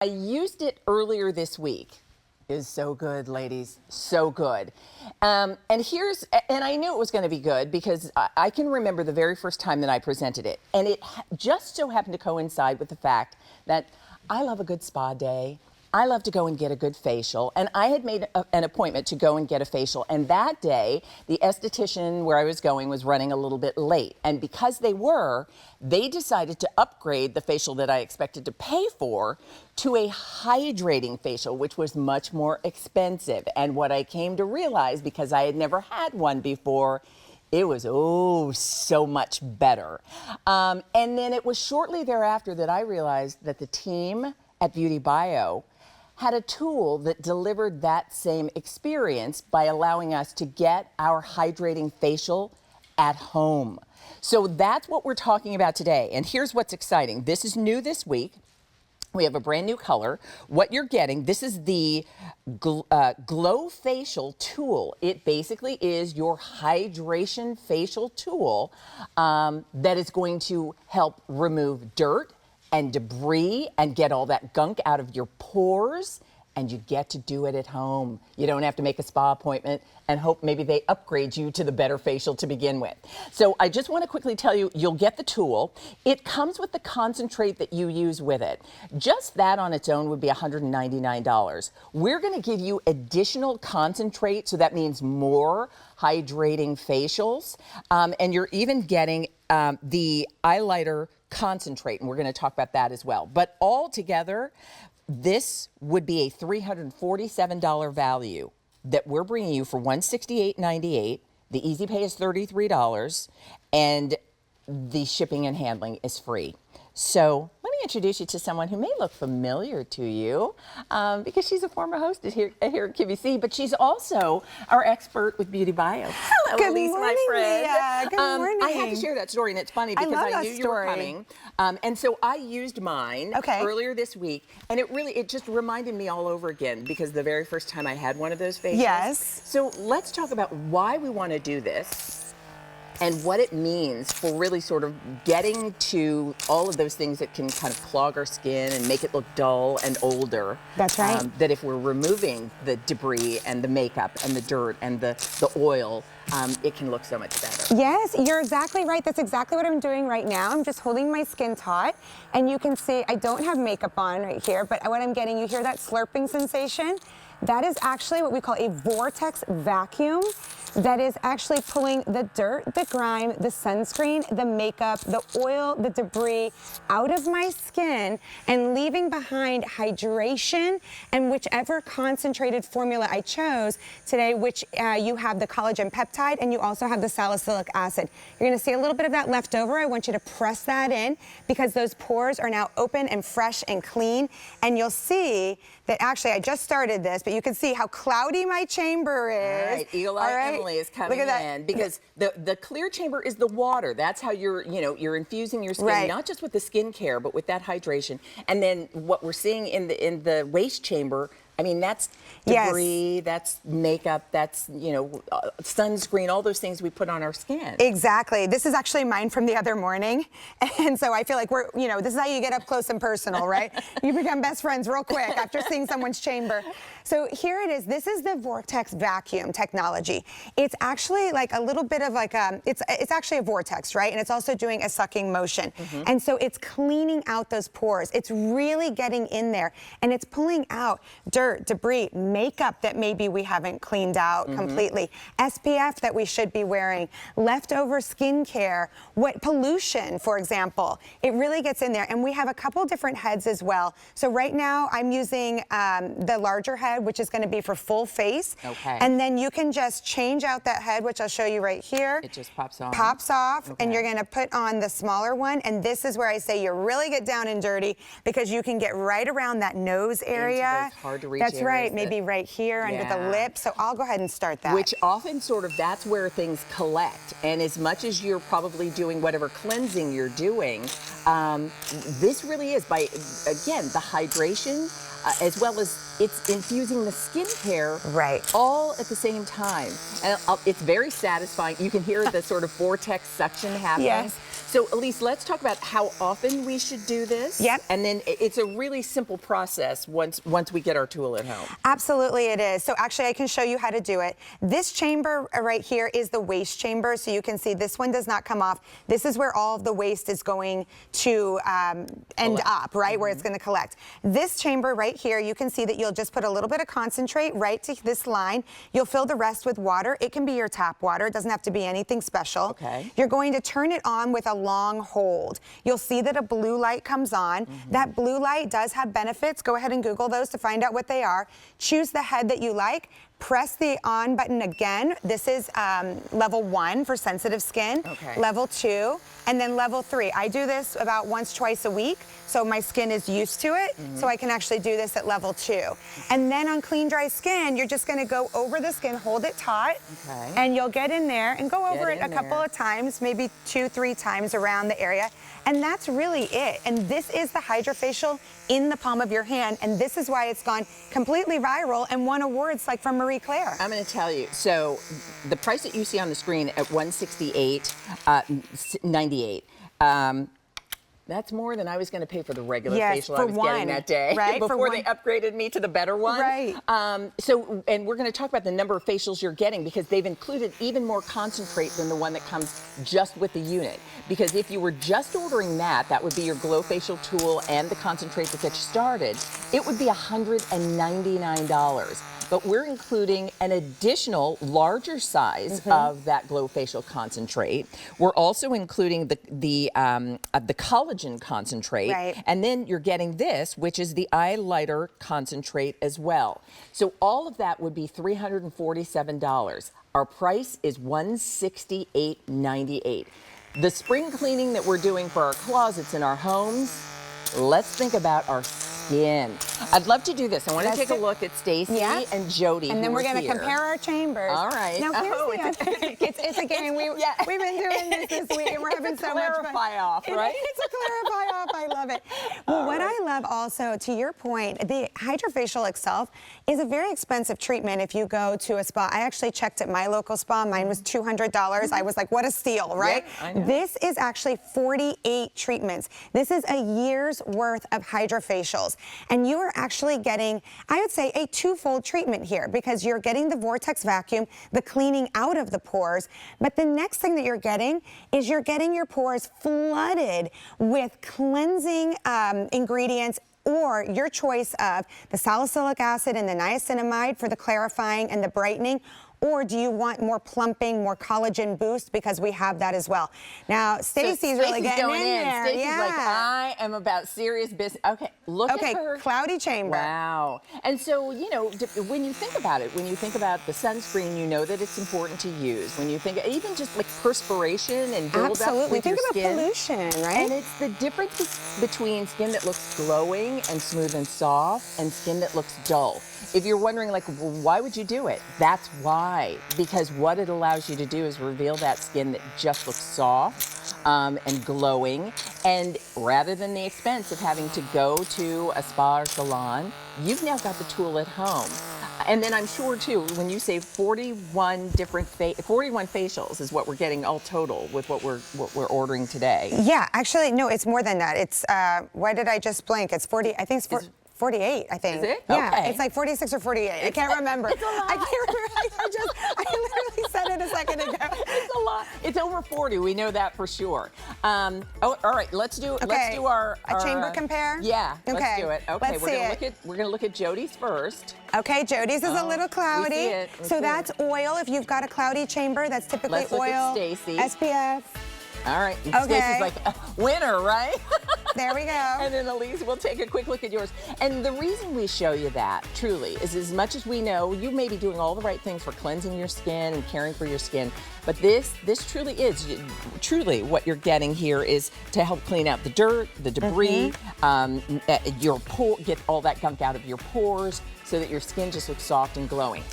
I used it earlier this week. It is so good, ladies, so good. And I knew it was going to be good because I can remember the very first time that I presented it. And it just so happened to coincide with the fact that I love a good spa day. I love to go and get a good facial, and I had made an appointment to go and get a facial, and that day, the esthetician where I was going was running a little bit late, and because they decided to upgrade the facial that I expected to pay for to a hydrating facial, which was much more expensive, and what I came to realize, because I had never had one before, it was, oh, so much better. And then it was shortly thereafter that I realized that the team at BeautyBio had a tool that delivered that same experience by allowing us to get our hydrating facial at home. So that's what we're talking about today. And here's what's exciting. This is new this week. We have a brand new color. What you're getting, this is the Glofacial tool. It basically is your hydration facial tool that is going to help remove dirt and debris and get all that gunk out of your pores, and you get to do it at home. You don't have to make a spa appointment and hope maybe they upgrade you to the better facial to begin with. So I just want to quickly tell you, you'll get the tool. It comes with the concentrate that you use with it. Just that on its own would be $199. We're going to give you additional concentrate, so that means more hydrating facials, and you're even getting the Eyelighter Concentrate, and we're going to talk about that as well. But all together, this would be a $347 value that we're bringing you for $168.98. The easy pay is $33, and the shipping and handling is free. So let me introduce you to someone who may look familiar to you because she's a former host here at QVC, but she's also our expert with BeautyBio. Hello, Good Elise, morning, my friend. Leah. Good morning. I had to share that story, and it's funny because I knew you were coming. And so I used mine earlier this week, and it just reminded me all over again because the very first time I had one of those facials. Yes. So let's talk about why we want to do this and what it means for really sort of getting to all of those things that can kind of clog our skin and make it look dull and older. That's right. That if we're removing the debris and the makeup and the dirt and the oil, it can look so much better. Yes, you're exactly right. That's exactly what I'm doing right now. I'm just holding my skin taut, and you can see I don't have makeup on right here, but what I'm getting, you hear that slurping sensation? That is actually what we call a vortex vacuum. That is actually pulling the dirt, the grime, the sunscreen, the makeup, the oil, the debris out of my skin and leaving behind hydration and whichever concentrated formula I chose today, which you have the collagen peptide and you also have the salicylic acid. You're gonna see a little bit of that left over. I want you to press that in because those pores are now open and fresh and clean. And you'll see that actually I just started this, but you can see how cloudy my chamber is. All right, Eagle Eye Emily is coming in because the clear chamber is the water. That's how you're infusing your skin, not just with the skincare, but with that hydration. And then what we're seeing in the waste chamber, I mean, that's debris, that's makeup, that's, sunscreen, all those things we put on our skin. Exactly. This is actually mine from the other morning. And so I feel like this is how you get up close and personal, right? You become best friends real quick after seeing someone's chamber. So here it is. This is the vortex vacuum technology. It's actually like a little bit of like it's actually a vortex, right? And it's also doing a sucking motion. And so it's cleaning out those pores. It's really getting in there and it's pulling out dirt, debris, makeup that maybe we haven't cleaned out completely, SPF that we should be wearing, leftover skincare, pollution, for example. It really gets in there. And we have a couple different heads as well. So right now I'm using the larger head, which is going to be for full face. Okay. And then you can just change out that head, which I'll show you right here. It just pops on. Pops off, and you're going to put on the smaller one. And this is where I say you really get down and dirty because you can get right around that nose area. Into those hard to reach That's right. areas Maybe right here under the lip. So I'll go ahead and start that. Which often that's where things collect. And as much as you're probably doing whatever cleansing you're doing, this really is again, the hydration, as well as it's infusing the skincare all at the same time. And it's very satisfying. You can hear the sort of vortex suction happening. Yes. So Elise, let's talk about how often we should do this. Yep. And then it's a really simple process once we get our tool at home. Absolutely it is. So actually I can show you how to do it. This chamber right here is the waste chamber. So you can see this one does not come off. This is where all of the waste is going to end up, right? Where it's going to collect. This chamber right here, you can see that you'll just put a little bit of concentrate right to this line. You'll fill the rest with water. It can be your tap water. It doesn't have to be anything special. Okay. You're going to turn it on with a long hold. You'll see that a blue light comes on. That blue light does have benefits. Go ahead and Google those to find out what they are. Choose the head that you like. Press the on button again. This is level 1 for sensitive skin, level 2, and then level 3. I do this about once, twice a week, so my skin is used to it, so I can actually do this at level 2. And then on clean, dry skin, you're just gonna go over the skin, hold it taut, and you'll get in there and go over it a couple of times, maybe 2-3 times around the area, and that's really it. And this is the HydroFacial in the palm of your hand, and this is why it's gone completely viral and won awards like from Marie Claire. I'm going to tell you. So the price that you see on the screen at $168.98. That's more than I was going to pay for the regular facial I was getting that day, right? Before they upgraded me to the better one. Right. So, and we're going to talk about the number of facials you're getting because they've included even more concentrate than the one that comes just with the unit. Because if you were just ordering that, that would be your Glo Facial tool and the concentrate to get you started, it would be $199. But we're including an additional larger size of that Glo Facial concentrate. We're also including the collagen concentrate, and then you're getting this, which is the Eyelighter Concentrate as well. So all of that would be $347. Our price is $168.98. The spring cleaning that we're doing for our closets and our homes, let's think about our skin. I'd love to do this. I want to take a look at Stacy and Jody. And then we're going to compare our chambers. All right. Now here's the other thing. It's a game. We've been doing this week and we're having so much fun. Clarify off, right? It's a clarify off. I love it. Well, what I love also, to your point, the HydroFacial itself is a very expensive treatment if you go to a spa. I actually checked at my local spa. Mine was $200. I was like, what a steal, right? I know. This is actually 48 treatments. This is a year's worth of HydroFacials. And you are actually getting, I would say, a twofold treatment here because you're getting the vortex vacuum, the cleaning out of the pores, but the next thing that you're getting is you're getting your pores flooded with cleansing ingredients or your choice of the salicylic acid and the niacinamide for the clarifying and the brightening. Or do you want more plumping, more collagen boost? Because we have that as well. Now, Stacy's really getting in there. Stacy's like, I am about serious business. Okay, look at her. Cloudy chamber. Wow. And so, you know, when you think about it, when you think about the sunscreen, you know that it's important to use. When you think, even just like perspiration and build up with think your about skin. pollution, right? And it's the difference between skin that looks glowing and smooth and soft and skin that looks dull. If you're wondering, like, well, why would you do it? That's why. Because what it allows you to do is reveal that skin that just looks soft and glowing. And rather than the expense of having to go to a spa or salon, you've now got the tool at home. And then I'm sure, too, when you say 41 facials is what we're getting all total with what we're ordering today. Yeah, actually, no, it's more than that. It's, why did I just blank? It's 40, I think it's 48, I think. Is it? Yeah, Okay. it's like 46 or 48. I can't remember. It's a lot. I can't remember. I literally said it a second ago. It's a lot. It's over 40. We know that for sure. All right. Let's do our chamber compare. Yeah. Okay. Let's do it. Okay. Let's we're gonna look at Jody's first. Okay, Jody's is a little cloudy. We see it. So that's oil. If you've got a cloudy chamber, that's typically Let's look oil. at Stacy. SPF. All right. Okay. Stacy's like, winner, right? There we go. And then Elise, we'll take a quick look at yours. And the reason we show you that, truly, is as much as we know you may be doing all the right things for cleansing your skin and caring for your skin, but this truly is, what you're getting here is to help clean out the dirt, the debris, get all that gunk out of your pores so that your skin just looks soft and glowing.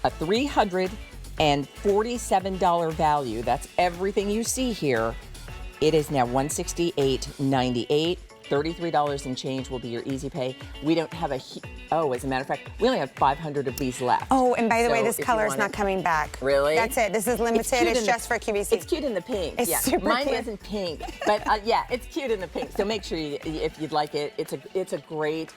A $347 value. That's everything you see here. It is now $168.98. $33 and change will be your easy pay. We don't have as a matter of fact, we only have 500 of these left. Oh, and by the way, this if you color is want not coming back. Really? That's it. This is limited. It's just for QVC. It's cute in the pink. It's super Mine cute. wasn't pink, but yeah, it's cute in the pink. So make sure if you'd like it, it's a great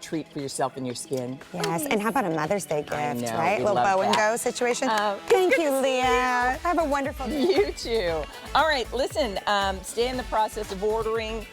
treat for yourself and your skin. Yes, and how about a Mother's Day gift, know, right? we Little love bow and that. go situation. Thank you, Leah. Have a wonderful day. You too. All right, listen, stay in the process of ordering.